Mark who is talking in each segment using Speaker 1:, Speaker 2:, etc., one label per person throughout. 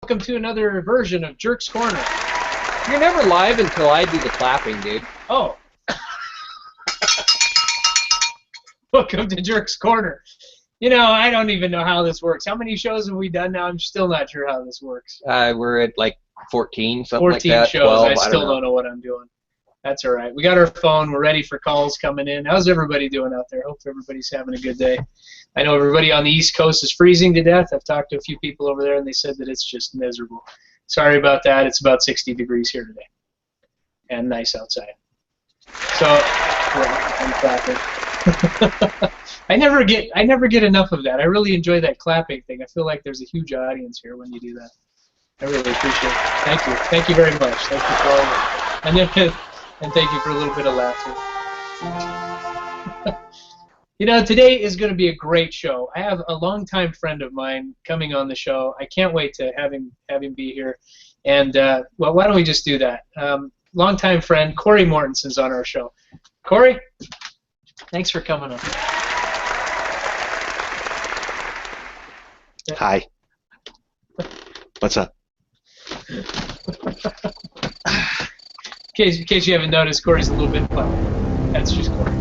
Speaker 1: Welcome to another version of Jerk's Corner.
Speaker 2: You're never live until I do the clapping, dude.
Speaker 1: Oh. Welcome to Jerk's Corner. You know, I don't even know how this works. How many shows have we done now? I'm still not sure how this works.
Speaker 2: We're at like 14, something like that.
Speaker 1: 14 shows.
Speaker 2: 12,
Speaker 1: I still don't know what I'm doing. That's all right. We got our phone. We're ready for calls coming in. How's everybody doing out there? Hope everybody's having a good day. I know everybody on the East Coast is freezing to death. I've talked to a few people over there, and they said that it's just miserable. Sorry about that. It's about 60 degrees here today, and nice outside. So, I'm clapping. I never get enough of that. I really enjoy that clapping thing. I feel like there's a huge audience here when you do that. I really appreciate it. Thank you. Thank you very much. Thank you for all of it. And thank you for a little bit of laughter. You know, today is going to be a great show. I have a longtime friend of mine coming on the show. I can't wait to have him be here. And, well, why don't we just do that? Longtime friend, Cory Mortenson's on our show. Cory, thanks for coming on.
Speaker 3: Hi. What's up?
Speaker 1: In case you haven't noticed, Cory's a little bit cloudy. That's just Cory.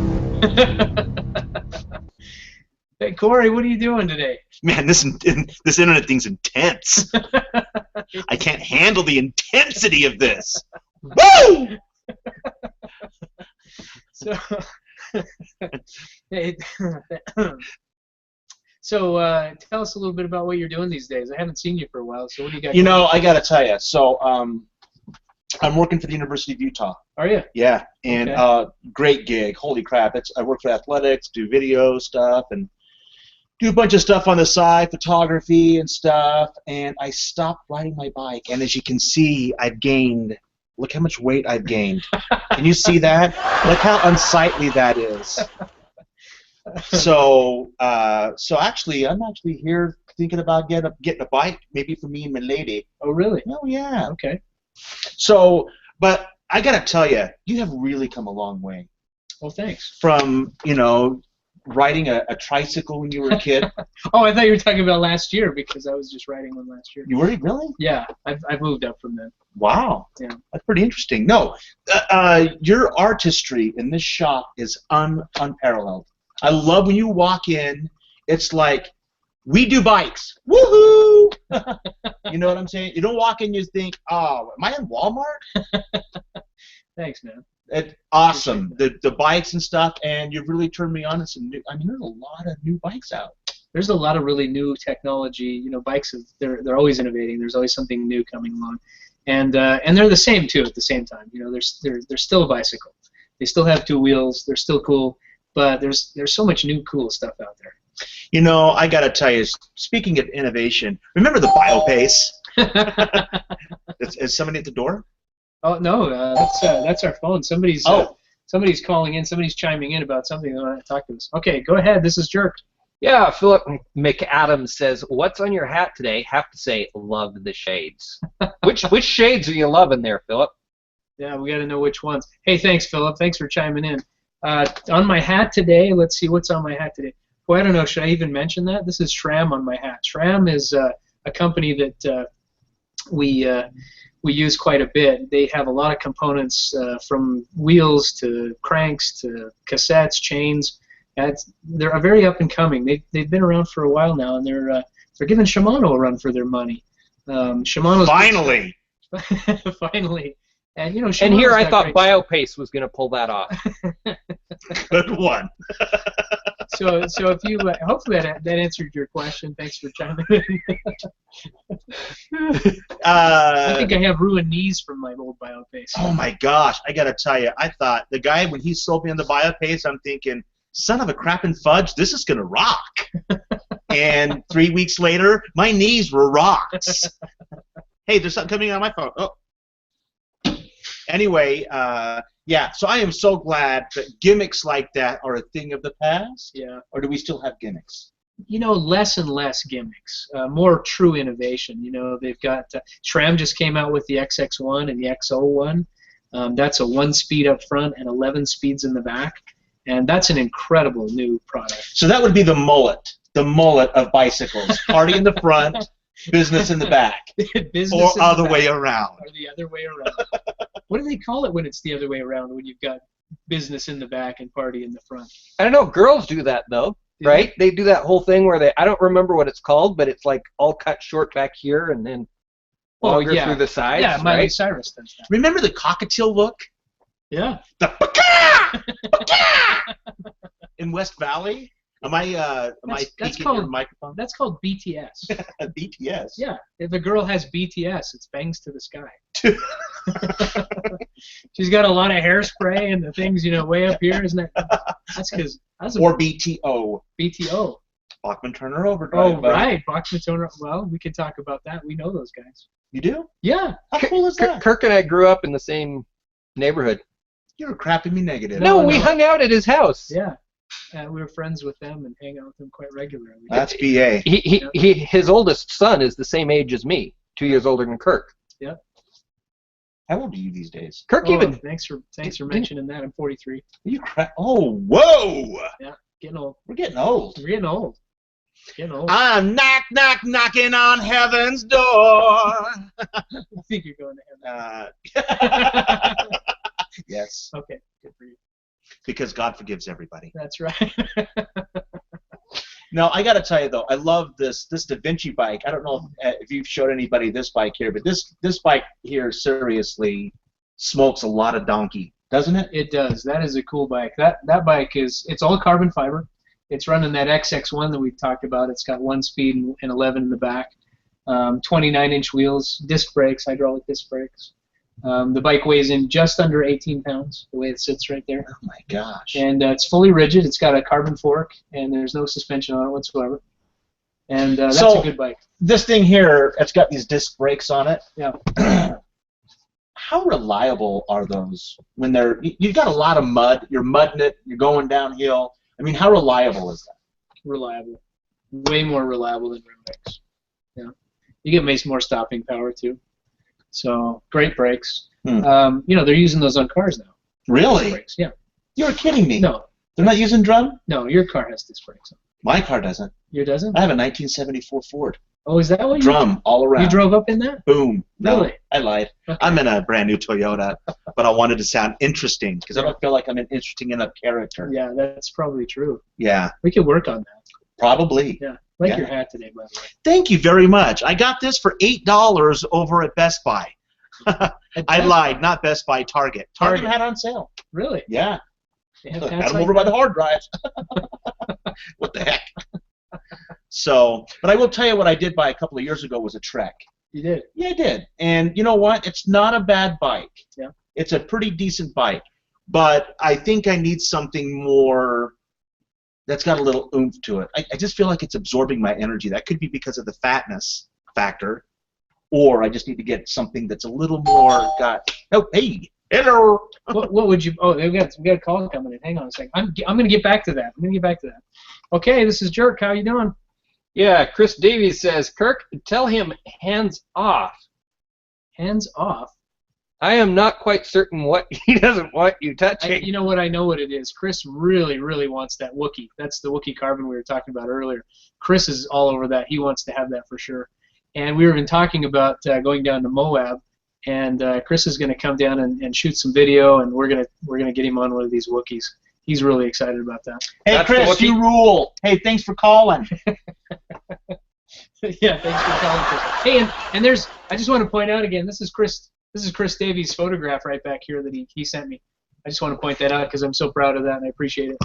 Speaker 1: Hey, Cory, what are you doing today?
Speaker 3: Man, this internet thing's intense. I can't handle the intensity of this. Woo!
Speaker 1: So, so tell us a little bit about what you're doing these days. I haven't seen you for a while, so what do you got?
Speaker 3: You know, I gotta tell you. So, I'm working for the University of Utah.
Speaker 1: Are you?
Speaker 3: Yeah, and
Speaker 1: okay.
Speaker 3: Great gig. Holy crap! I work for athletics, do video stuff, and do a bunch of stuff on the side, photography and stuff. And I stopped riding my bike, and as you can see, I've gained. Look how much weight I've gained. Can you see that? Look how unsightly that is. So, actually, I'm actually here thinking about getting a bike, maybe for me and my lady.
Speaker 1: Oh, really?
Speaker 3: Oh, yeah.
Speaker 1: Okay.
Speaker 3: So, but I gotta tell you, you have really come a long way.
Speaker 1: Well, thanks.
Speaker 3: From, you know, riding a tricycle when you were a kid.
Speaker 1: Oh, I thought you were talking about last year because I was just riding one last year.
Speaker 3: You were really?
Speaker 1: Yeah, I've moved up from then.
Speaker 3: Wow.
Speaker 1: Yeah.
Speaker 3: That's pretty interesting. No, your artistry in this shop is unparalleled. I love when you walk in. It's like, we do bikes. Woohoo! You know what I'm saying? You don't walk in, you think, oh, am I in Walmart?
Speaker 1: Thanks, man.
Speaker 3: It's awesome. The bikes and stuff, and you've really turned me on to some new. I mean, there's a lot of new bikes out.
Speaker 1: There's a lot of really new technology. You know, bikes they're always innovating. There's always something new coming along, and they're the same too at the same time. You know, they're still a bicycle. They still have two wheels. They're still cool, but there's so much new cool stuff out there.
Speaker 3: You know, I gotta tell you, speaking of innovation, remember the BioPace? Is somebody at the door?
Speaker 1: Oh no, that's our phone. Somebody's calling in. Somebody's chiming in about something they want to talk to us. Okay, go ahead. This is Jerk.
Speaker 2: Yeah, Philip McAdams says, "What's on your hat today?" Have to say, love the shades. Which shades are you loving there, Philip?
Speaker 1: Yeah, we got to know which ones. Hey, thanks, Philip. Thanks for chiming in. On my hat today, let's see what's on my hat today. Well, I don't know. Should I even mention that? This is SRAM on my hat. SRAM is a company that we use quite a bit. They have a lot of components from wheels to cranks to cassettes, chains. They're very up and coming. They've been around for a while now, and they're giving Shimano a run for their money. Shimano's
Speaker 3: finally.
Speaker 1: Finally. And you know,
Speaker 2: and here I thought BioPace was going to pull that off.
Speaker 3: Good one.
Speaker 1: So if you hopefully that answered your question. Thanks for chiming in. I think I have ruined knees from my old BioPace.
Speaker 3: Oh my gosh! I gotta tell you, I thought the guy when he sold me on the BioPace, I'm thinking, son of a crap and fudge, this is gonna rock. And 3 weeks later, my knees were rocks. Hey, there's something coming on my phone. Oh. Anyway, yeah, so I am so glad that gimmicks like that are a thing of the past.
Speaker 1: Yeah.
Speaker 3: Or do we still have gimmicks?
Speaker 1: You know, less and less gimmicks, more true innovation. You know, they've got SRAM just came out with the XX1 and the XO1. That's a 1-speed up front and 11 speeds in the back, and that's an incredible new product.
Speaker 3: So that would be the mullet of bicycles. Party in the front, Business in the back.
Speaker 1: Business
Speaker 3: or other way around.
Speaker 1: Or the other way around. What do they call it when it's the other way around, when you've got business in the back and party in the front?
Speaker 2: I don't know. Girls do that, though, right? They do that whole thing where I don't remember what it's called, but it's like all cut short back here and then longer through the sides.
Speaker 1: Yeah, Miley
Speaker 2: right?
Speaker 1: Cyrus does that.
Speaker 3: Remember the cockatiel look?
Speaker 1: Yeah.
Speaker 3: The baka! Baka! In West Valley? Am I peeking your microphone?
Speaker 1: That's called BTS.
Speaker 3: BTS?
Speaker 1: Yeah. If a girl has BTS, it's bangs to the sky. She's got a lot of hairspray and the things, way up here, isn't it? That's because...
Speaker 3: Or BTO.
Speaker 1: BTO.
Speaker 3: Bachman Turner Overdrive.
Speaker 1: Oh, right. Bachman Turner. Well, we can talk about that. We know those guys.
Speaker 3: You do?
Speaker 1: Yeah.
Speaker 3: How cool is that?
Speaker 2: Kirk and I grew up in the same neighborhood.
Speaker 3: You're crapping me negative.
Speaker 2: No, we hung out at his house.
Speaker 1: Yeah. We were friends with them and hang out with them quite regularly.
Speaker 3: That's BA.
Speaker 2: His oldest son is the same age as me, 2 years older than Kirk.
Speaker 1: Yeah.
Speaker 3: How old are you these days?
Speaker 2: Kirk even.
Speaker 1: Thanks for mentioning that. I'm 43.
Speaker 3: You Oh, whoa!
Speaker 1: Yeah, getting old.
Speaker 3: We're getting old.
Speaker 1: We're getting old. Getting old.
Speaker 3: I'm knocking on heaven's door.
Speaker 1: I think you're going to heaven.
Speaker 3: Yes.
Speaker 1: Okay, good for you.
Speaker 3: Because God forgives everybody.
Speaker 1: That's right.
Speaker 3: No, I got to tell you though, I love this Da Vinci bike. I don't know if you've showed anybody this bike here, but this bike here seriously smokes a lot of donkey, doesn't it?
Speaker 1: It does. That is a cool bike. That bike it's all carbon fiber. It's running that XX1 that we talked about. It's got 1 speed and 11 in the back. 29-inch wheels, disc brakes, hydraulic disc brakes. The bike weighs in just under 18 pounds, the way it sits right there.
Speaker 3: Oh my gosh.
Speaker 1: And it's fully rigid. It's got a carbon fork, and there's no suspension on it whatsoever. And that's a good bike.
Speaker 3: This thing here, it's got these disc brakes on it.
Speaker 1: Yeah.
Speaker 3: How reliable are those when you've got a lot of mud, you're mudding it, you're going downhill? I mean, how reliable is that?
Speaker 1: Reliable. Way more reliable than rim brakes. Yeah. You get more stopping power, too. So, great brakes. They're using those on cars now.
Speaker 3: Really?
Speaker 1: Brakes. Yeah.
Speaker 3: You're kidding me.
Speaker 1: No.
Speaker 3: They're not using drum?
Speaker 1: No, your car has disc brakes on.
Speaker 3: My car doesn't.
Speaker 1: Yours doesn't?
Speaker 3: I have a 1974 Ford.
Speaker 1: Oh, is that what you
Speaker 3: Drum all around.
Speaker 1: You drove up in that?
Speaker 3: Boom. No,
Speaker 1: Really?
Speaker 3: I lied.
Speaker 1: Okay.
Speaker 3: I'm in a brand new Toyota, but I wanted to sound interesting because I don't feel like I'm an interesting enough character.
Speaker 1: Yeah, that's probably true.
Speaker 3: Yeah.
Speaker 1: We could work on that.
Speaker 3: Probably.
Speaker 1: Yeah. Your hat today, by the way.
Speaker 3: Thank you very much. I got this for $8 over at Best Buy. I lied, not Best Buy, Target. Target had on sale.
Speaker 1: Really?
Speaker 3: Yeah.
Speaker 1: They have
Speaker 3: Look,
Speaker 1: hats
Speaker 3: got them
Speaker 1: like
Speaker 3: over by
Speaker 1: that?
Speaker 3: the hard drives. What the heck? So, but I will tell you what I did buy a couple of years ago was a Trek.
Speaker 1: You did?
Speaker 3: Yeah, I did. And you know what? It's not a bad bike.
Speaker 1: Yeah.
Speaker 3: It's a pretty decent bike. But I think I need something more that's got a little oomph to it. I just feel like it's absorbing my energy. That could be because of the fatness factor. Or I just need to get something that's a little more Oh, hey, hello.
Speaker 1: What would you? Oh, we got a call coming in. Hang on a second. I'm gonna get back to that. Okay, this is Jerk. How you doing?
Speaker 2: Yeah, Chris Davies says, Kirk, tell him hands off.
Speaker 1: Hands off.
Speaker 2: I am not quite certain what he doesn't want you touching.
Speaker 1: You know what? I know what it is. Chris really, really wants that Wookiee. That's the Wookiee carbon we were talking about earlier. Chris is all over that. He wants to have that for sure. And we were even talking about going down to Moab, and Chris is going to come down and shoot some video, and we're gonna get him on one of these Wookiees. He's really excited about that.
Speaker 3: Hey,
Speaker 2: That's
Speaker 3: Chris, you rule. Hey, thanks for calling.
Speaker 1: Yeah, thanks for calling, Chris. Hey, and there's. I just want to point out again. This is Chris Davies' photograph right back here that he sent me. I just want to point that out because I'm so proud of that and I appreciate it.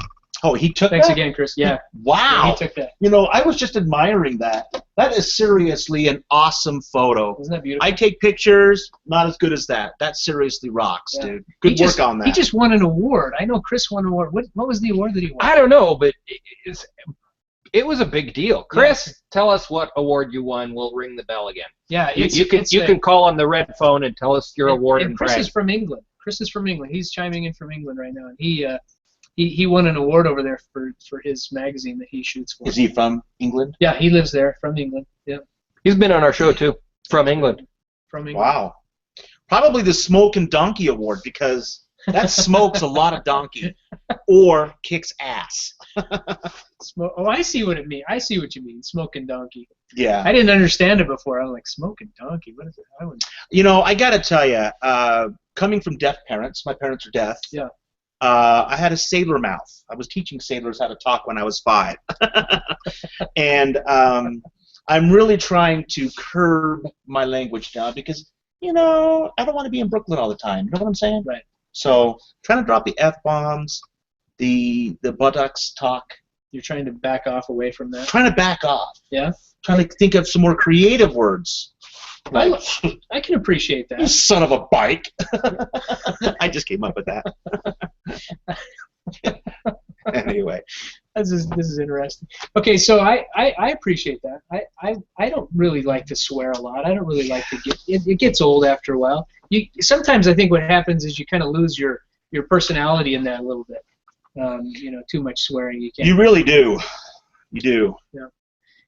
Speaker 3: Oh, he took
Speaker 1: Thanks
Speaker 3: that?
Speaker 1: again, Chris. Yeah.
Speaker 3: Wow.
Speaker 1: Yeah, he took that.
Speaker 3: You know, I was just admiring that. That is seriously an awesome photo.
Speaker 1: Isn't that beautiful?
Speaker 3: I take pictures, not as good as that. That seriously rocks, dude. Good work on that.
Speaker 1: He just won an award. I know Chris won an award. What was the award that he won?
Speaker 2: I don't know, but it was a big deal. Chris, tell us what award you won. We'll ring the bell again.
Speaker 1: Yeah,
Speaker 2: you can call on the red phone and tell us your award.
Speaker 1: And Chris is from England. He's chiming in from England right now, and he won an award over there for his magazine that he shoots for.
Speaker 3: Is he from England?
Speaker 1: Yeah, he lives there, from England. Yeah.
Speaker 2: He's been on our show too, from England.
Speaker 1: From England.
Speaker 3: Wow. Probably the Smoke and Donkey Award because That smokes a lot of donkey, or kicks ass.
Speaker 1: Oh, I see what it means. I see what you mean. Smoking donkey.
Speaker 3: Yeah.
Speaker 1: I didn't understand it before. I was like, smoking donkey. What is it? I wouldn't...
Speaker 3: You know, I got to tell you, coming from deaf parents, my parents are deaf.
Speaker 1: Yeah.
Speaker 3: I had a sailor mouth. I was teaching sailors how to talk when I was 5. And I'm really trying to curb my language now because, you know, I don't want to be in Brooklyn all the time. You know what I'm saying?
Speaker 1: Right.
Speaker 3: So trying to drop the F-bombs, the buttocks talk.
Speaker 1: You're trying to back off away from that?
Speaker 3: Trying to back off.
Speaker 1: Yeah?
Speaker 3: Trying to think of some more creative words. Like,
Speaker 1: I can appreciate that.
Speaker 3: You son of a bike. I just came up with that. Anyway.
Speaker 1: This is interesting. Okay, so I appreciate that. I don't really like to swear a lot. I don't really like to get it gets old after a while. Sometimes I think what happens is you kind of lose your personality in that a little bit. You know, too much swearing you can't.
Speaker 3: You really do. You do.
Speaker 1: Yeah.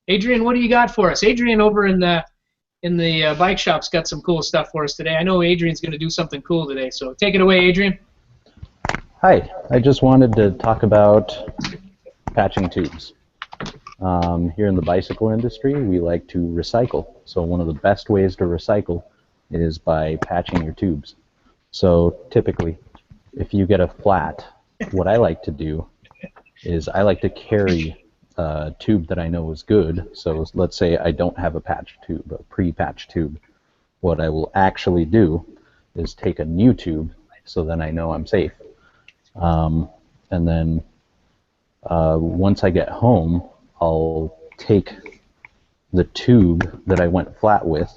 Speaker 1: Adrian, what do you got for us? Adrian over in the bike shop's got some cool stuff for us today. I know Adrian's going to do something cool today, so take it away, Adrian.
Speaker 4: Hi, I just wanted to talk about patching tubes. Here in the bicycle industry, we like to recycle. So one of the best ways to recycle is by patching your tubes. So typically, if you get a flat, what I like to do is I like to carry a tube that I know is good. So let's say I don't have a patch tube, a pre-patched tube. What I will actually do is take a new tube so then I know I'm safe. And then once I get home, I'll take the tube that I went flat with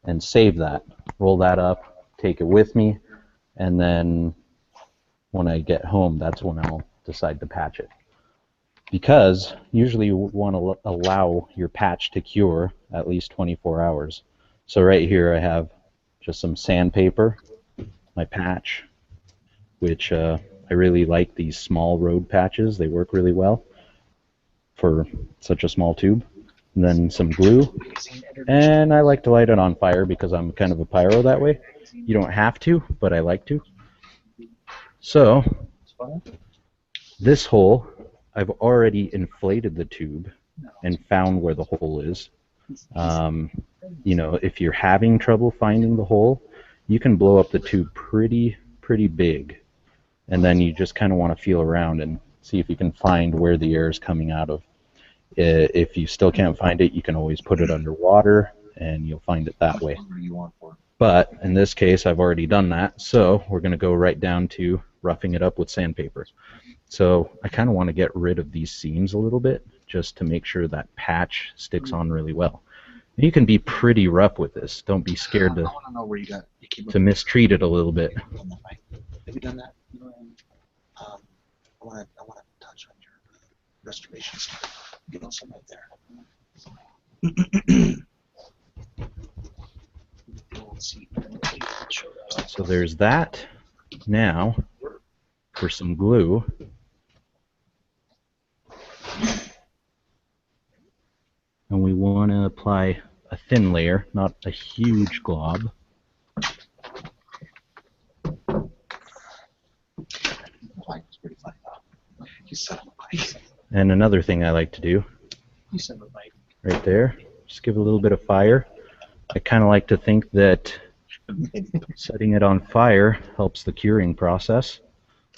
Speaker 4: and save that, roll that up, take it with me, and then when I get home, that's when I'll decide to patch it. Because usually you want to allow your patch to cure at least 24 hours. So right here I have just some sandpaper, my patch, which I really like these small road patches. They work really well for such a small tube. And then some glue, and I like to light it on fire because I'm kind of a pyro that way. You don't have to, but I like to. So this hole, I've already inflated the tube and found where the hole is. You know, if you're having trouble finding the hole, you can blow up the tube pretty big, and then you just kind of want to feel around and see if you can find where the air is coming out of. If you still can't find it, you can always put it underwater and you'll find it that way. But in this case, I've already done that, so we're going to go right down to roughing it up with sandpaper. So I kind of want to get rid of these seams a little bit just to make sure that patch sticks on really well. You can be pretty rough with this. Don't be scared to mistreat it a little bit.
Speaker 3: Have you done that? I want to touch on your restoration stuff. You know, some right there.
Speaker 4: So there's that. Now, for some glue, and we want to apply a thin layer, not a huge glob. And another thing I like to do, right there, just give it a little bit of fire. I kind of like to think that setting it on fire helps the curing process.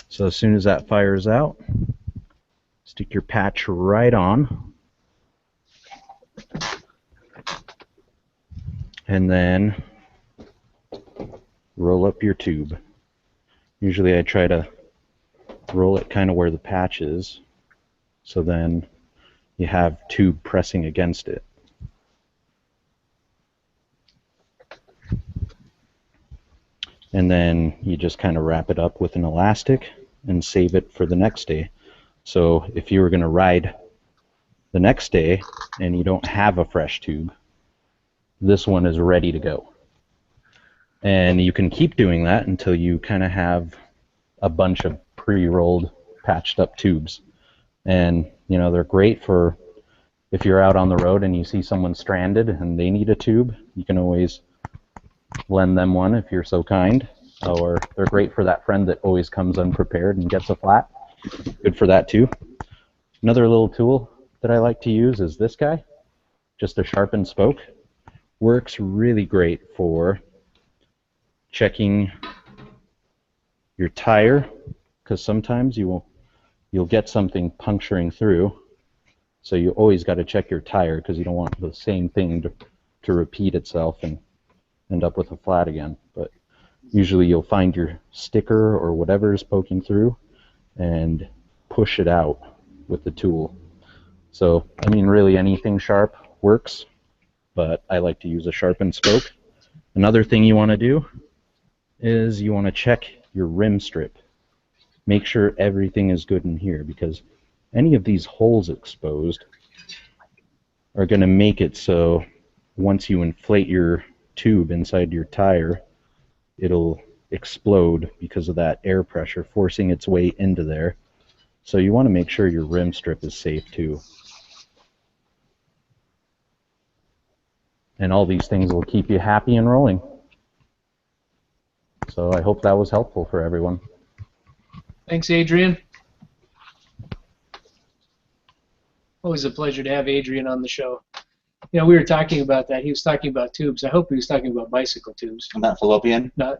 Speaker 4: So as soon as that fire is out, stick your patch right on. And then roll up your tube. Usually I try to roll it kind of where the patch is, so then you have tube pressing against it. And then you just kind of wrap it up with an elastic and save it for the next day. So if you were going to ride the next day and you don't have a fresh tube, this one is ready to go. And you can keep doing that until you kind of have a bunch of pre-rolled, patched up tubes. And you know, they're great for if you're out on the road and you see someone stranded and they need a tube, you can always lend them one if you're so kind. or they're great for that friend that always comes unprepared and gets a flat. Good for that too. Another little tool that I like to use is this guy, just a sharpened spoke. Works really great for checking your tire, because sometimes you'll get something puncturing through. So you always got to check your tire because you don't want the same thing to repeat itself and end up with a flat again. But usually you'll find your sticker or whatever is poking through and push it out with the tool. So, I mean, really anything sharp works, but I like to use a sharpened spoke. Another thing you want to do is you want to check your rim strip. Make sure everything is good in here, because any of these holes exposed are going to make it so once you inflate your tube inside your tire, it'll explode because of that air pressure forcing its way into there. So you want to make sure your rim strip is safe too. And all these things will keep you happy and rolling. So I hope that was helpful for everyone.
Speaker 1: Thanks, Adrian. Always a pleasure to have Adrian on the show. You know, we were talking about that. He was talking about tubes. I hope he was talking about bicycle tubes.
Speaker 3: Not fallopian?
Speaker 1: Not.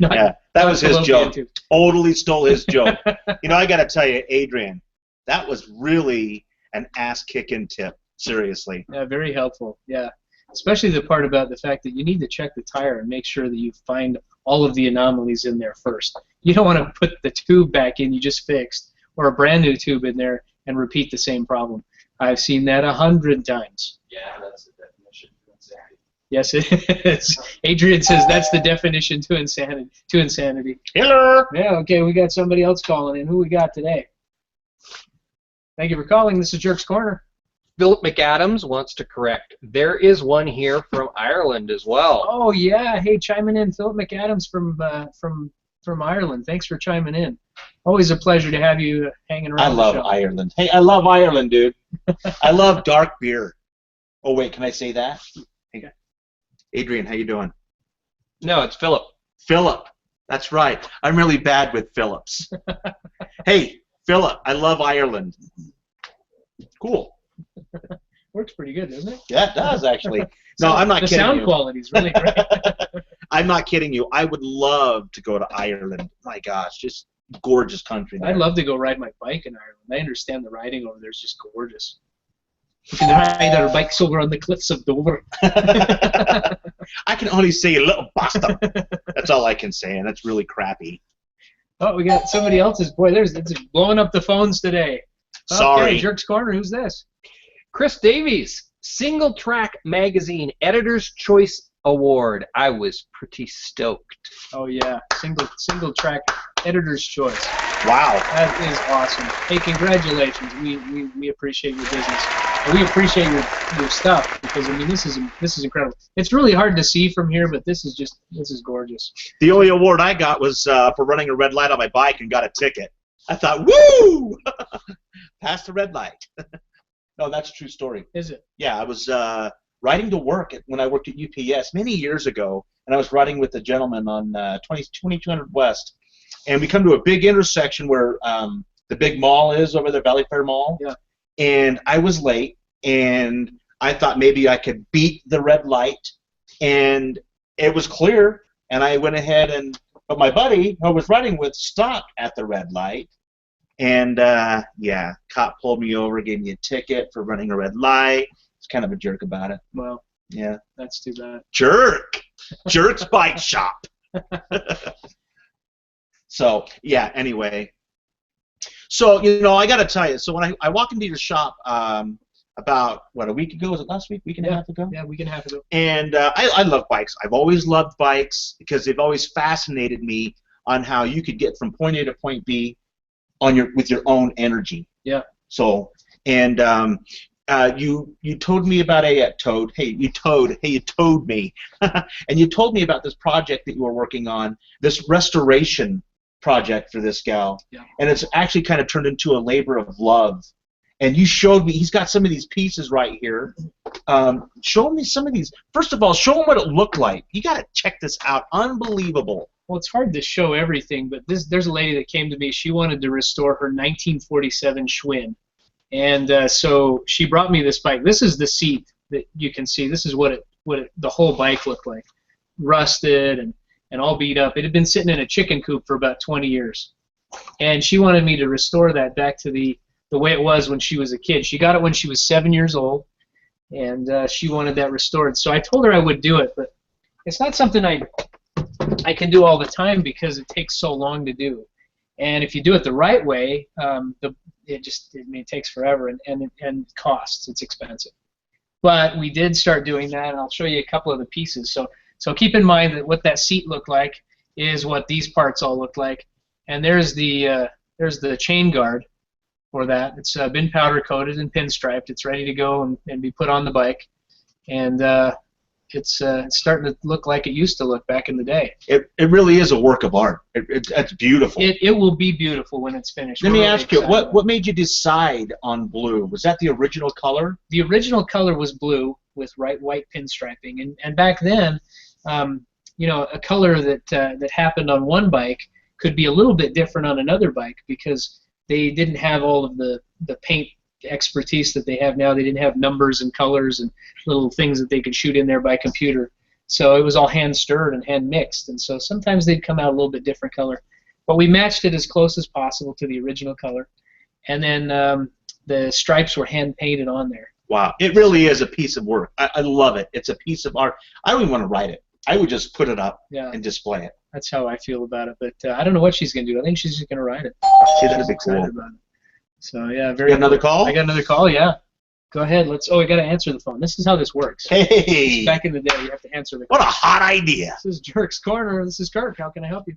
Speaker 3: Yeah, that was his joke.
Speaker 1: Tubes.
Speaker 3: Totally stole his joke. You know, I got to tell you, Adrian, that was really an ass-kicking tip. Seriously.
Speaker 1: Yeah, very helpful. Yeah, especially the part about the fact that you need to check the tire and make sure that you find all of the anomalies in there first. You don't want to put the tube back in you just fixed, or a brand new tube in there and repeat the same problem. I've seen that 100 times.
Speaker 5: Yeah, that's the definition of insanity.
Speaker 1: Yes, it is. Adrian says that's the definition to insanity.
Speaker 3: Hello.
Speaker 1: Yeah, okay, we got somebody else calling in. Who we got today? Thank you for calling. This is Jerk's Corner.
Speaker 2: Philip McAdams wants to correct. There is one here from Ireland as well.
Speaker 1: Oh yeah, hey, chiming in, Philip McAdams from Ireland. Thanks for chiming in. Always a pleasure to have you hanging around.
Speaker 3: I love
Speaker 1: the show.
Speaker 3: Ireland. Hey, I love Ireland, dude. I love dark beer. Oh wait, can I say that? Hey, Adrian, how you doing?
Speaker 2: No, it's Philip.
Speaker 3: Philip. That's right. I'm really bad with Phillips. Hey, Philip, I love Ireland. Cool.
Speaker 1: Works pretty good, doesn't it?
Speaker 3: Yeah, it does actually. No, I'm not
Speaker 1: the
Speaker 3: kidding
Speaker 1: sound
Speaker 3: you.
Speaker 1: quality is really great.
Speaker 3: I'm not kidding you. I would love to go to Ireland. My gosh, just gorgeous country. There.
Speaker 1: I'd love to go ride my bike in Ireland. I understand the riding over there is just gorgeous. We can ride our bikes over on the cliffs of Dover.
Speaker 3: I can only say a little bastard. That's all I can say, and that's really crappy.
Speaker 1: Oh, we got somebody else's. Boy, it's blowing up the phones today.
Speaker 3: Sorry.
Speaker 1: Okay, Jerk's Corner. Who's this?
Speaker 2: Chris Davies, Single Track Magazine Editor's Choice Award. I was pretty stoked.
Speaker 1: Oh yeah, single track Editor's Choice.
Speaker 3: Wow.
Speaker 1: That is awesome. Hey, congratulations. We appreciate your business. And we appreciate your stuff, because I mean this is incredible. It's really hard to see from here, but this is gorgeous.
Speaker 3: The only award I got was for running a red light on my bike and got a ticket. I thought, woo! Passed the red light. No, that's a true story.
Speaker 1: Is it?
Speaker 3: Yeah, I was riding to work when I worked at UPS many years ago, and I was riding with a gentleman on 2200 West, and we come to a big intersection where the big mall is over there, Valley Fair Mall.
Speaker 1: Yeah.
Speaker 3: And I was late, and I thought maybe I could beat the red light, and it was clear, and I went ahead but my buddy who I was riding with stopped at the red light, and yeah, cop pulled me over, gave me a ticket for running a red light. It's kind of a jerk about it.
Speaker 1: Well,
Speaker 3: yeah.
Speaker 1: that's too bad.
Speaker 3: Jerk! Jerk's Bike Shop. So, yeah, anyway. So, you know, I got to tell you, so when I walk into your shop about, what, a week ago? Was it last week? Week and a half ago?
Speaker 1: Yeah, week and a half ago.
Speaker 3: And I love bikes. I've always loved bikes because they've always fascinated me on how you could get from point A to point B with your own energy.
Speaker 1: Yeah.
Speaker 3: So, and you told me about you towed me, and you told me about this project that you were working on, this restoration project for this gal.
Speaker 1: Yeah.
Speaker 3: And it's actually kind of turned into a labor of love. and you showed me. He's got some of these pieces right here. Show me some of these. First of all, show him what it looked like. You got to check this out. Unbelievable.
Speaker 1: Well, it's hard to show everything, but there's a lady that came to me. She wanted to restore her 1947 Schwinn, and so she brought me this bike. This is the seat that you can see. This is what the whole bike looked like, rusted and all beat up. It had been sitting in a chicken coop for about 20 years, and she wanted me to restore that back to the way it was when she was a kid. She got it when she was 7 years old, and she wanted that restored. So I told her I would do it, but it's not something I can do all the time because it takes so long to do. And if you do it the right way, it takes forever and costs. It's expensive. But we did start doing that, and I'll show you a couple of the pieces. So keep in mind that what that seat looked like is what these parts all look like. And there's the chain guard for that. It's been powder coated and pinstriped. It's ready to go and be put on the bike. And it's starting to look like it used to look back in the day.
Speaker 3: It really is a work of art. It's beautiful.
Speaker 1: It will be beautiful when it's finished.
Speaker 3: Let me ask you, what made you decide on blue? Was that the original color?
Speaker 1: The original color was blue with white pinstriping, and back then, a color that happened on one bike could be a little bit different on another bike because they didn't have all of the paint expertise that they have now. They didn't have numbers and colors and little things that they could shoot in there by computer. So it was all hand stirred and hand mixed, and so sometimes they'd come out a little bit different color. But we matched it as close as possible to the original color, and then the stripes were hand painted on there.
Speaker 3: Wow, it really is a piece of work. I love it. It's a piece of art. I don't even want to write it. I would just put it up and display it.
Speaker 1: That's how I feel about it, but I don't know what she's going to do. I think she's just going to write it.
Speaker 3: See, that'd be cool.
Speaker 1: About it. So yeah,
Speaker 3: You got another call?
Speaker 1: I got another call. Yeah. Go ahead. We got to answer the phone. This is how this works.
Speaker 3: Hey.
Speaker 1: Back in the day, you have to answer the call.
Speaker 3: What a hot idea.
Speaker 1: This is Jerk's Corner. This is Kirk. How can I help you?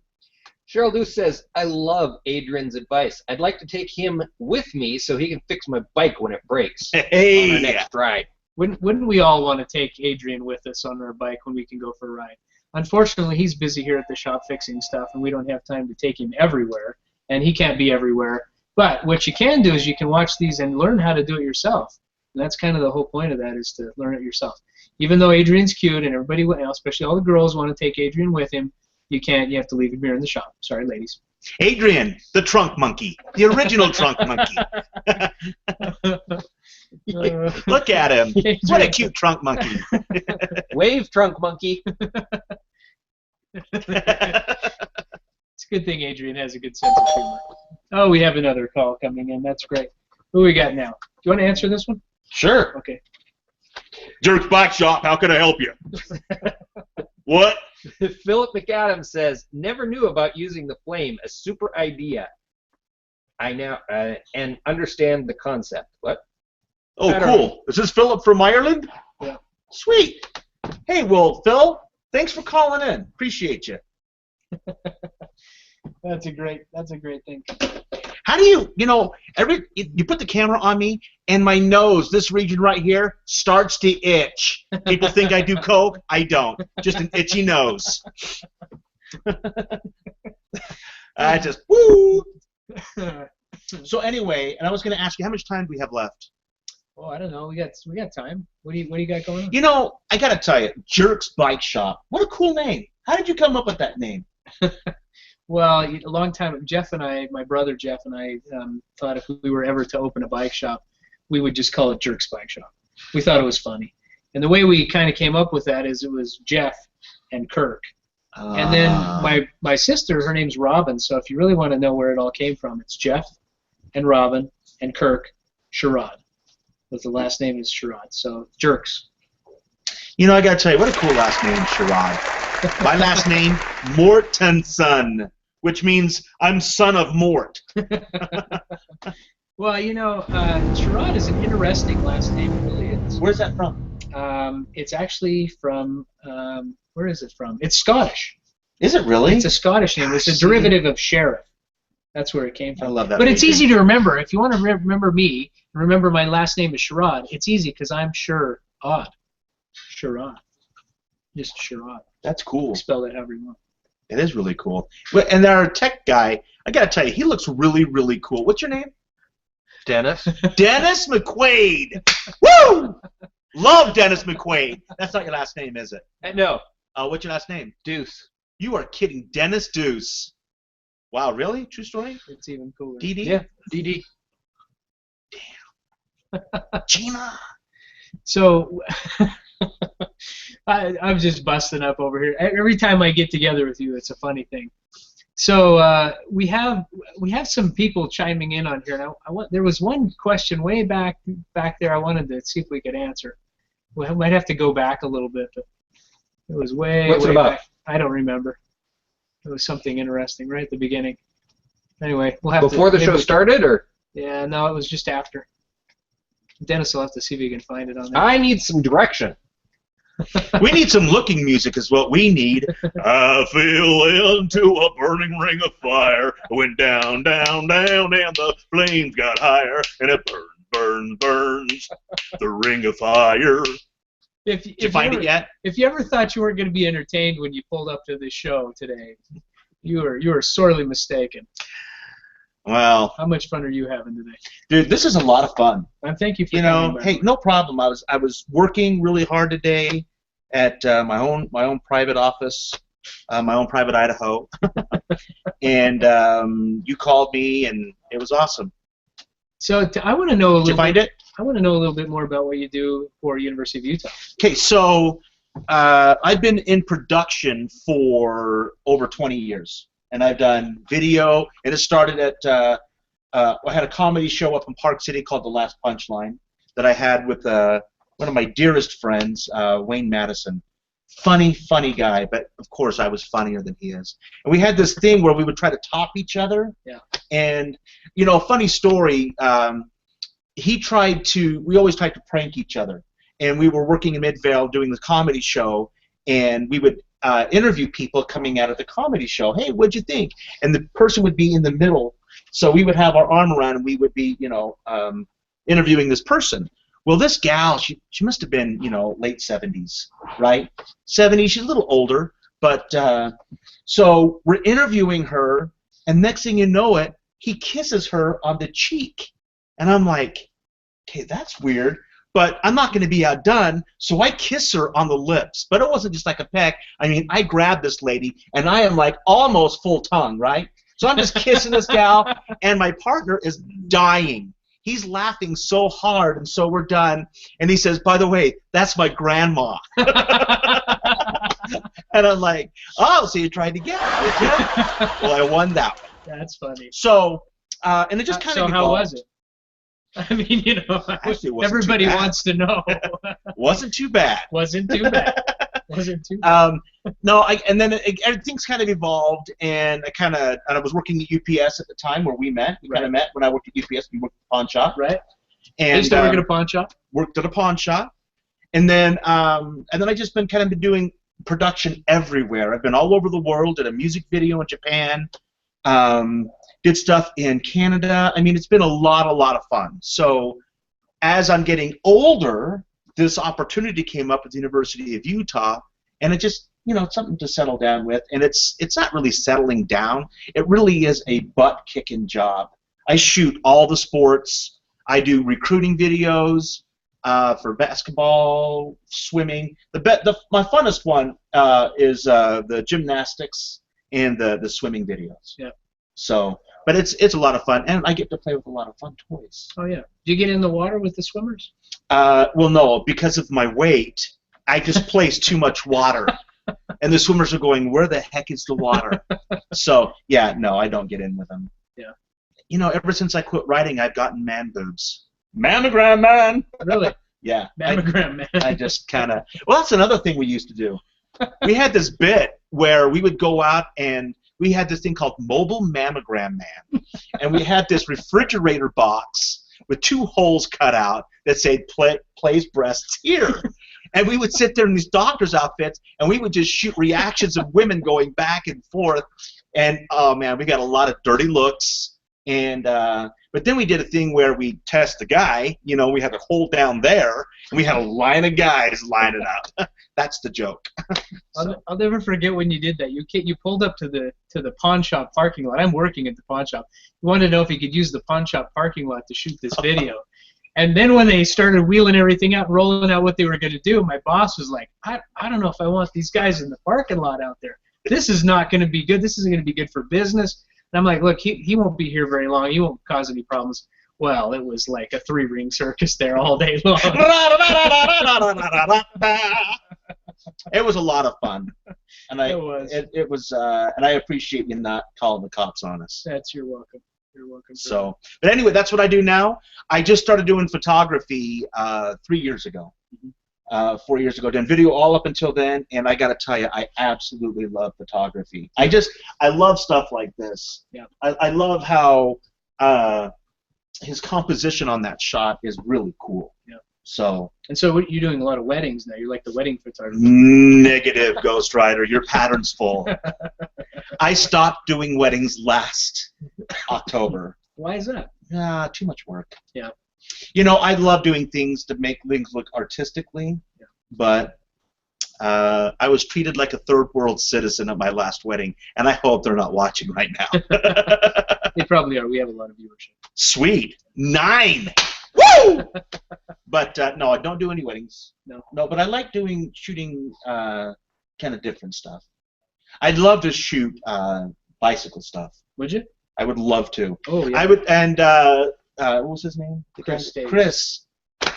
Speaker 2: Cheryl Deuce says, I love Adrian's advice. I'd like to take him with me so he can fix my bike when it breaks
Speaker 3: Hey.
Speaker 2: on our next ride.
Speaker 1: Wouldn't we all want to take Adrian with us on our bike when we can go for a ride? Unfortunately, he's busy here at the shop fixing stuff, and we don't have time to take him everywhere, and he can't be everywhere. But what you can do is you can watch these and learn how to do it yourself. And that's kind of the whole point of that, is to learn it yourself. Even though Adrian's cute and everybody, especially all the girls, want to take Adrian with him, you can't. You have to leave him here in the shop. Sorry, ladies.
Speaker 3: Adrian, the trunk monkey, the original trunk monkey. Look at him.
Speaker 1: Adrian.
Speaker 3: What a cute trunk monkey.
Speaker 2: Wave, trunk monkey.
Speaker 1: It's a good thing Adrian has a good sense of humor. Oh, we have another call coming in. That's great. Who we got now? Do you want to answer this one?
Speaker 3: Sure.
Speaker 1: Okay.
Speaker 3: Jerk's Bike Shop, how can I help you? What?
Speaker 2: Philip McAdams says, never knew about using the flame. A super idea. I now and understand the concept. What?
Speaker 3: Oh, cool. Is this Philip from Ireland?
Speaker 1: Yeah.
Speaker 3: Sweet. Hey, well, Phil, thanks for calling in. Appreciate you.
Speaker 1: That's a great thing.
Speaker 3: How do you you put the camera on me, and my nose, this region right here, starts to itch. People think I do coke. I don't. Just an itchy nose. I just, woo! So anyway, and I was going to ask you, how much time do we have left?
Speaker 1: Oh, I don't know. We got time. What do you got going on?
Speaker 3: You know, I got to tell you, Jerk's Bike Shop. What a cool name. How did you come up with that name?
Speaker 1: Well, a long time, Jeff and I, my brother Jeff and I, thought if we were ever to open a bike shop, we would just call it Jerk's Bike Shop. We thought it was funny. And the way we kind of came up with that is it was Jeff and Kirk. And then my sister, her name's Robin, so if you really want to know where it all came from, it's Jeff and Robin and Kirk Sherrod. But the last name is Sherrod, so Jerks.
Speaker 3: You know, I got to tell you, what a cool last name, Sherrod. My last name, Mortenson, which means I'm son of Mort.
Speaker 1: Well, you know, Sherrod is an interesting last name. It really is.
Speaker 3: Where's that from?
Speaker 1: It's actually from, where is it from? It's Scottish.
Speaker 3: Is it really?
Speaker 1: It's a Scottish name. It's a derivative of sheriff. That's where it came from.
Speaker 3: I love that.
Speaker 1: But it's easy to remember. If you want to remember me, and remember my last name is Sherrod, it's easy because I'm Sherrod. Sherrod. Just Sherrod.
Speaker 3: That's cool.
Speaker 1: Spell it however you want.
Speaker 3: It is really cool. And our tech guy, I got to tell you, he looks really, really cool. What's your name?
Speaker 2: Dennis.
Speaker 3: Dennis McQuaid. Woo! Love Dennis McQuaid. That's not your last name, is it?
Speaker 2: No.
Speaker 3: What's your last name?
Speaker 2: Deuce.
Speaker 3: You are kidding. Dennis Deuce. Wow, really? True story?
Speaker 1: It's even cooler.
Speaker 3: DD?
Speaker 2: Yeah. DD.
Speaker 3: Gina.
Speaker 1: So I'm just busting up over here. Every time I get together with you, it's a funny thing. So we have some people chiming in on here, and there was one question way back there I wanted to see if we could answer. We might have to go back a little bit, but it was way
Speaker 2: What's it about?
Speaker 1: back. I don't remember. It was something interesting right at the beginning. Anyway, we'll have
Speaker 2: Before the show started, or?
Speaker 1: Yeah, no, it was just after. Dennis will have to see if he can find it on there.
Speaker 2: I need some direction.
Speaker 3: We need some looking music is what we need. I fell into a burning ring of fire. Went down, down, down, and the flames got higher. And it burns, the ring of fire.
Speaker 1: Did
Speaker 3: you find it yet?
Speaker 1: If you ever thought you weren't going to be entertained when you pulled up to the show today, you were sorely mistaken.
Speaker 3: Well,
Speaker 1: how much fun are you having today?
Speaker 3: Dude, this is a lot of fun.
Speaker 1: Thank you for coming by.
Speaker 3: Hey, no problem. I was working really hard today at my own private office, my own private Idaho, and you called me, and it was awesome.
Speaker 1: So I want to know a little.
Speaker 3: Did you find it?
Speaker 1: I want to know a little bit more about what you do for University of Utah.
Speaker 3: Okay, so I've been in production for over 20 years. And I've done video, and it started at, I had a comedy show up in Park City called The Last Punchline that I had with one of my dearest friends, Wayne Madison. Funny guy, but of course I was funnier than he is. And we had this thing where we would try to top each other.
Speaker 1: Yeah.
Speaker 3: And, funny story, we always tried to prank each other. And we were working in Midvale doing the comedy show, and we would interview people coming out of the comedy show. Hey, what'd you think? And the person would be in the middle, so we would have our arm around, and we would be, interviewing this person. Well, this gal, she must have been, late 70s, right? 70s. She's a little older, but so we're interviewing her, and next thing you know it, he kisses her on the cheek, and I'm like, okay, that's weird. But I'm not going to be outdone, so I kiss her on the lips. But it wasn't just like a peck. I mean, I grabbed this lady, and I am like almost full tongue, right? So I'm just kissing this gal, and my partner is dying. He's laughing so hard, and so we're done. And he says, by the way, that's my grandma. And I'm like, oh, so you tried to get her, did you? Well, I won that one.
Speaker 1: That's funny.
Speaker 3: So, and it just kind of
Speaker 1: So how was it? I mean,
Speaker 3: Actually,
Speaker 1: everybody wants to know.
Speaker 3: Wasn't too bad.
Speaker 1: Wasn't too bad. Wasn't too bad.
Speaker 3: No, and then everything's kind of evolved, and I was working at UPS at the time where we met. We kind of met when I worked at UPS. We worked at the pawn shop.
Speaker 1: Right.
Speaker 3: And
Speaker 1: you still work at a pawn shop?
Speaker 3: Worked at a pawn shop, and then I just been doing production everywhere. I've been all over the world. Did a music video in Japan. Did stuff in Canada. I mean, it's been a lot of fun. So as I'm getting older, this opportunity came up at the University of Utah, and it just, it's something to settle down with. And it's not really settling down. It really is a butt-kicking job. I shoot all the sports. I do recruiting videos for basketball, swimming. My funnest one is the gymnastics and the swimming videos.
Speaker 1: Yeah.
Speaker 3: So, but it's a lot of fun, and I get to play with a lot of fun toys.
Speaker 1: Oh yeah. Do you get in the water with the swimmers?
Speaker 3: Well, no, because of my weight, I just place too much water, and the swimmers are going, "Where the heck is the water?" So, yeah, no, I don't get in with them.
Speaker 1: Yeah.
Speaker 3: Ever since I quit writing, I've gotten man boobs. Mammogram man.
Speaker 1: Really?
Speaker 3: Yeah.
Speaker 1: Mammogram man.
Speaker 3: I just kind of. Well, that's another thing we used to do. We had this bit where we would go out and we had this thing called Mobile Mammogram Man. And we had this refrigerator box with 2 holes cut out that said, place breasts here. And we would sit there in these doctor's outfits, and we would just shoot reactions of women going back and forth. And, oh, man, we got a lot of dirty looks. And but then we did a thing where we test the guy. We had a hole down there, and we had a line of guys lining up. That's the joke.
Speaker 1: I'll never forget when you did that. You pulled up to the pawn shop parking lot. I'm working at the pawn shop. You wanted to know if you could use the pawn shop parking lot to shoot this video. And then when they started wheeling everything out, rolling out what they were going to do, my boss was like, I don't know if I want these guys in the parking lot out there. This is not going to be good. This isn't going to be good for business. And I'm like, look, he won't be here very long. He won't cause any problems. Well, it was like a 3-ring circus there all day long.
Speaker 3: It was a lot of fun, and
Speaker 1: It was.
Speaker 3: It was, and I appreciate you not calling the cops on us.
Speaker 1: You're welcome. You're welcome.
Speaker 3: So, but anyway, that's what I do now. I just started doing photography 3 years ago. 4 years ago, done video all up until then, and I got to tell you, I absolutely love photography. I love stuff like this.
Speaker 1: Yeah.
Speaker 3: I love how his composition on that shot is really cool.
Speaker 1: Yeah.
Speaker 3: So.
Speaker 1: And so what, you're doing a lot of weddings now. You're like the wedding photographer.
Speaker 3: Negative, Ghost Rider. Your pattern's full. I stopped doing weddings last October.
Speaker 1: Why is that?
Speaker 3: Too much work.
Speaker 1: Yeah.
Speaker 3: You know, I love doing things to make things look artistically, but I was treated like a third world citizen at my last wedding, and I hope they're not watching right now.
Speaker 1: They probably are. We have a lot of viewership.
Speaker 3: Sweet. 9! Woo! But no, I don't do any weddings.
Speaker 1: No,
Speaker 3: but I like shooting kind of different stuff. I'd love to shoot bicycle stuff.
Speaker 1: Would you?
Speaker 3: I would love to.
Speaker 1: Oh, yeah.
Speaker 3: I would, and what was his name?
Speaker 1: Chris.
Speaker 3: Chris.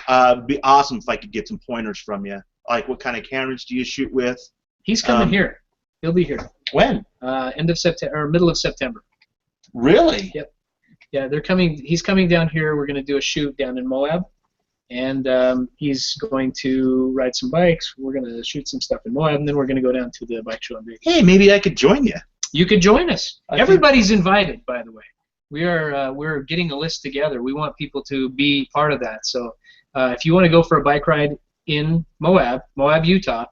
Speaker 3: It'd be awesome if I could get some pointers from you. Like, what kind of cameras do you shoot with?
Speaker 1: He's coming here. He'll be here.
Speaker 3: When?
Speaker 1: End of September or middle of September.
Speaker 3: Really?
Speaker 1: Yep. Yeah, they're coming. He's coming down here. We're going to do a shoot down in Moab, and he's going to ride some bikes. We're going to shoot some stuff in Moab, and then we're going to go down to the bike show in Vegas.
Speaker 3: Hey, maybe I could join you.
Speaker 1: You could join us. Everybody's invited, by the way. We're getting a list together. We want people to be part of that. So if you want to go for a bike ride in Moab, Utah,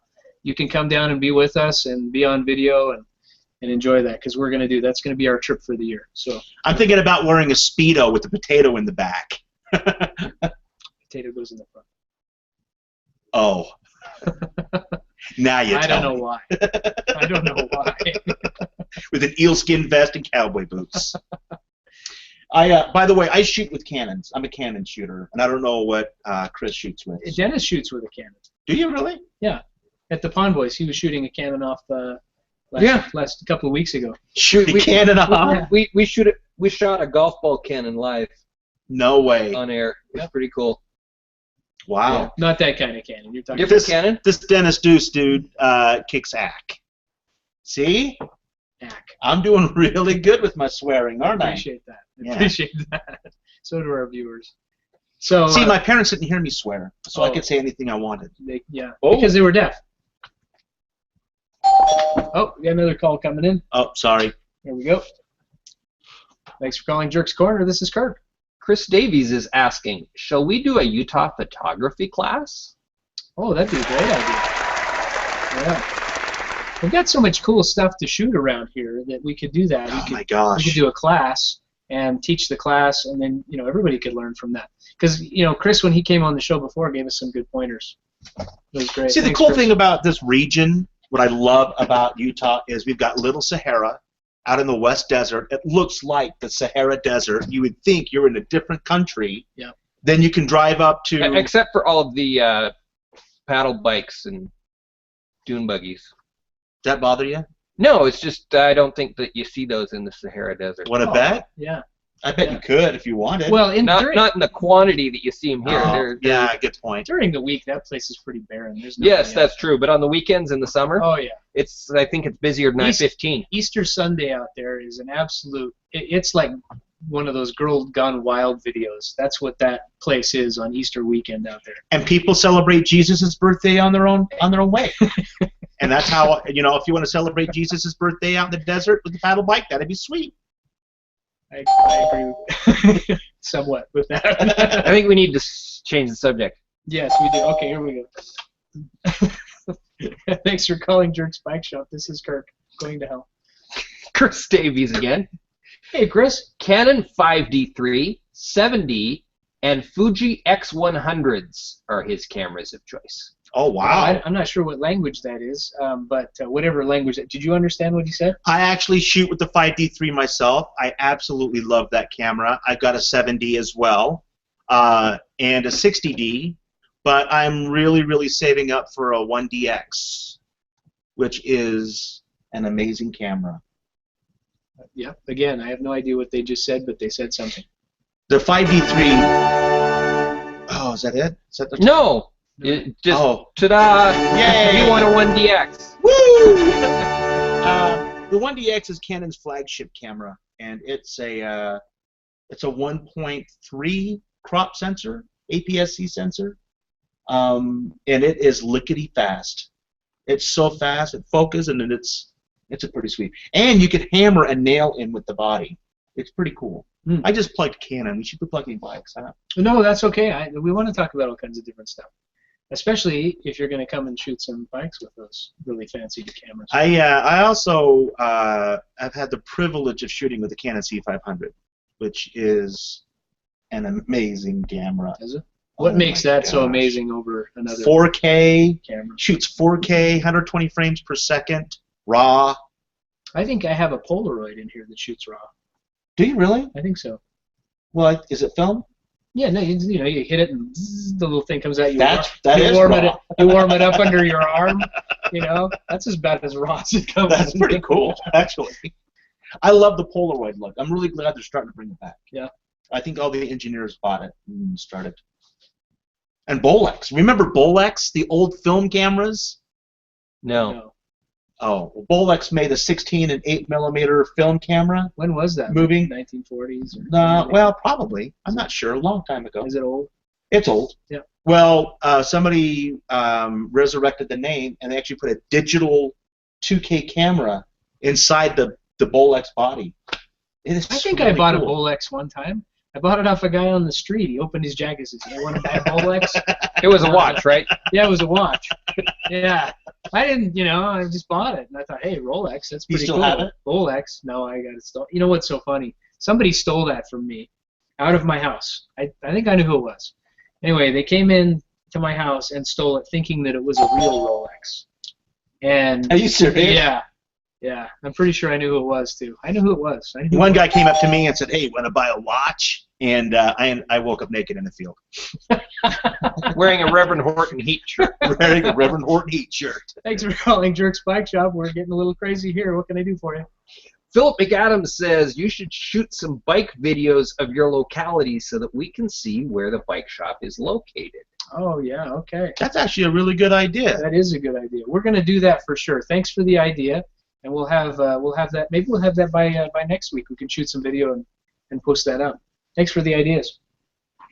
Speaker 1: you can come down and be with us and be on video and enjoy that, because we're going to do that's going to be our trip for the year. So
Speaker 3: I'm thinking about wearing a Speedo with a potato in the back.
Speaker 1: potato goes in the front.
Speaker 3: Oh. Now you tell
Speaker 1: I don't know why. I don't know why.
Speaker 3: With an eelskin vest and cowboy boots. By the way, I shoot with cannons. I'm a cannon shooter, and I don't know what Chris shoots with.
Speaker 1: Dennis shoots with a cannon.
Speaker 3: Do you really?
Speaker 1: Yeah. At the Pond Boys, he was shooting a cannon off last couple of weeks ago.
Speaker 3: Shoot a cannon off?
Speaker 2: We shot a golf ball cannon live.
Speaker 3: No way.
Speaker 2: On air. It was pretty cool.
Speaker 3: Wow.
Speaker 1: Yeah, not that kind of cannon. You're talking
Speaker 2: different cannon?
Speaker 3: This Dennis Deuce dude kicks ack. See?
Speaker 1: Ack.
Speaker 3: I'm doing really good with my swearing, aren't I?
Speaker 1: Appreciate that.
Speaker 3: Yeah.
Speaker 1: Appreciate that. So do our viewers. So
Speaker 3: see, my parents didn't hear me swear, so I could say anything I wanted.
Speaker 1: Because they were deaf. Oh, we got another call coming in.
Speaker 3: Oh, sorry.
Speaker 1: There we go. Thanks for calling Jerk's Corner. This is Kirk.
Speaker 2: Chris Davies is asking, shall we do a Utah photography class?
Speaker 1: Oh, that'd be a great idea. Yeah. We've got so much cool stuff to shoot around here that we could do that.
Speaker 3: My gosh.
Speaker 1: We could do a class and teach the class, and then everybody could learn from that. Because Chris, when he came on the show before, gave us some good pointers. It was great.
Speaker 3: See, the cool thing about this region, what I love about Utah is we've got Little Sahara out in the West Desert. It looks like the Sahara Desert. You would think you're in a different country.
Speaker 1: Yeah.
Speaker 3: Then you can drive up to...
Speaker 2: Except for all of the paddle bikes and dune buggies.
Speaker 3: Does that bother you?
Speaker 2: No, it's just I don't think that you see those in the Sahara Desert.
Speaker 3: Want to bet?
Speaker 1: Yeah.
Speaker 3: I bet you could if you wanted.
Speaker 1: Well,
Speaker 2: not in the quantity that you see them here.
Speaker 3: Yeah, good point.
Speaker 1: During the week, that place is pretty barren.
Speaker 2: Yes, that's true. But on the weekends in the summer,
Speaker 1: oh yeah,
Speaker 2: I think it's busier than I-15.
Speaker 1: Easter Sunday out there is an absolute. It's like one of those Girl Gone Wild videos. That's what that place is on Easter weekend out there.
Speaker 3: And people celebrate Jesus' birthday on their own way. And that's how if you want to celebrate Jesus' birthday out in the desert with the paddle bike, that'd be sweet.
Speaker 1: I agree somewhat with that.
Speaker 2: I think we need to change the subject.
Speaker 1: Yes, we do. Okay, here we go. Thanks for calling Jerk's Bike Shop. This is Kirk. Going to hell.
Speaker 2: Chris Davies again.
Speaker 1: Hey, Chris.
Speaker 2: Canon 5D3, 7D, and Fuji X100s are his cameras of choice.
Speaker 3: Oh, wow.
Speaker 1: I'm not sure what language that is, but whatever language. Did you understand what he said?
Speaker 3: I actually shoot with the 5D3 myself. I absolutely love that camera. I've got a 7D as well, and a 60D, but I'm really, really saving up for a 1DX, which is an amazing camera.
Speaker 1: Yeah. Again, I have no idea what they just said, but they said something.
Speaker 3: The 5D3. Oh, is that it? Is that the
Speaker 2: No. It just ta-da!
Speaker 3: Yay!
Speaker 2: You want a 1DX?
Speaker 3: Woo! The 1DX is Canon's flagship camera, and it's a 1.3 crop sensor, APS-C sensor, and it is lickety fast. It's so fast, it focuses, and then it's a pretty sweet. And you can hammer a nail in with the body. It's pretty cool. I just plugged Canon. We should be plugging bikes, huh?
Speaker 1: No, that's okay. We want to talk about all kinds of different stuff, especially if you're going to come and shoot some bikes with those really fancy cameras.
Speaker 3: I also have had the privilege of shooting with the Canon C500, which is an amazing camera.
Speaker 1: Is it? What makes that so amazing over another
Speaker 3: 4K
Speaker 1: camera?
Speaker 3: Shoots 4K, 120 frames per second, RAW.
Speaker 1: I think I have a Polaroid in here that shoots RAW.
Speaker 3: Do you really?
Speaker 1: I think so.
Speaker 3: Well, is it film?
Speaker 1: Yeah, no, you hit it and zzz, the little thing comes out. You
Speaker 3: warm
Speaker 1: it up under your arm. That's as bad as raw as it comes.
Speaker 3: That's pretty cool, actually. I love the Polaroid look. I'm really glad they're starting to bring it back.
Speaker 1: Yeah.
Speaker 3: I think all the engineers bought it and started. And Bolex. Remember Bolex, the old film cameras?
Speaker 2: No.
Speaker 3: Oh, well, Bolex made a 16 and 8 millimeter film camera.
Speaker 1: When was that?
Speaker 3: Moving?
Speaker 1: 1940s?
Speaker 3: Well, probably. I'm not sure. A long time ago.
Speaker 1: Is it old?
Speaker 3: It's old.
Speaker 1: Yeah.
Speaker 3: Well, somebody resurrected the name, and they actually put a digital 2K camera inside the Bolex body. It is
Speaker 1: I think
Speaker 3: really
Speaker 1: I bought
Speaker 3: cool.
Speaker 1: a Bolex one time. I bought it off a guy on the street. He opened his jacket and said, "You want to buy a Bolex?"
Speaker 2: It was a watch, right?
Speaker 1: Yeah, it was a watch. Yeah. I didn't, I just bought it. And I thought, hey, Rolex, that's pretty
Speaker 3: still
Speaker 1: cool.
Speaker 3: have it?
Speaker 1: Bolex? No, I got it stolen. You know what's so funny? Somebody stole that from me out of my house. I think I knew who it was. Anyway, they came in to my house and stole it thinking that it was a real Rolex. And
Speaker 3: Are you serious?
Speaker 1: Yeah. Yeah, I'm pretty sure I knew who it was, too. I knew who it was.
Speaker 3: One guy came up to me and said, "Hey, want to buy a watch?" And I woke up naked in the field.
Speaker 2: Wearing a Reverend Horton Heat shirt.
Speaker 3: Wearing a Reverend Horton Heat shirt.
Speaker 1: Thanks for calling Jerk's Bike Shop. We're getting a little crazy here. What can I do for you?
Speaker 2: Philip McAdams says you should shoot some bike videos of your locality so that we can see where the bike shop is located.
Speaker 1: Oh, yeah, okay.
Speaker 3: That's actually a really good idea.
Speaker 1: That is a good idea. We're going to do that for sure. Thanks for the idea. And we'll have that. Maybe we'll have that by next week. We can shoot some video and post that up. Thanks for the ideas.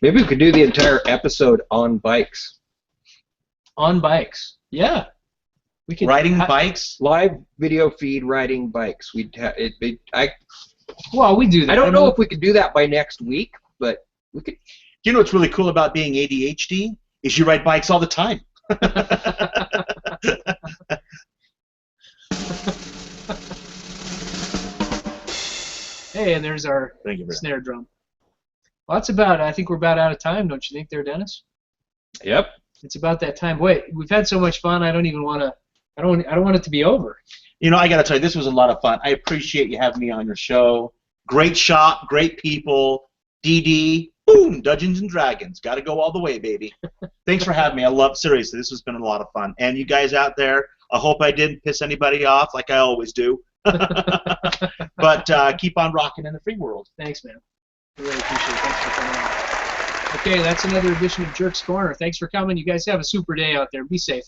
Speaker 2: Maybe we could do the entire episode on bikes.
Speaker 1: On bikes. Yeah. We could
Speaker 3: Riding bikes.
Speaker 2: Live video feed riding bikes. We'd
Speaker 1: Well, we do that.
Speaker 2: I don't know if we could do that by next week, but we could.
Speaker 3: You know what's really cool about being ADHD is you ride bikes all the time.
Speaker 1: Hey, and there's our
Speaker 3: Thank you,
Speaker 1: snare drum. Well, that's about. I think we're about out of time, don't you think, there, Dennis?
Speaker 2: Yep.
Speaker 1: It's about that time. Wait, we've had so much fun. I don't even want to. I don't want it to be over.
Speaker 3: You know, I got to tell you, this was a lot of fun. I appreciate you having me on your show. Great shop, great people. DD, boom, Dungeons and Dragons. Got to go all the way, baby. Thanks for having me. Seriously, this has been a lot of fun. And you guys out there, I hope I didn't piss anybody off like I always do. But keep on rocking in the free world.
Speaker 1: Thanks, man. I really appreciate it. Thanks for coming on. Okay, that's another edition of Jerk's Corner. Thanks for coming. You guys have a super day out there. Be safe.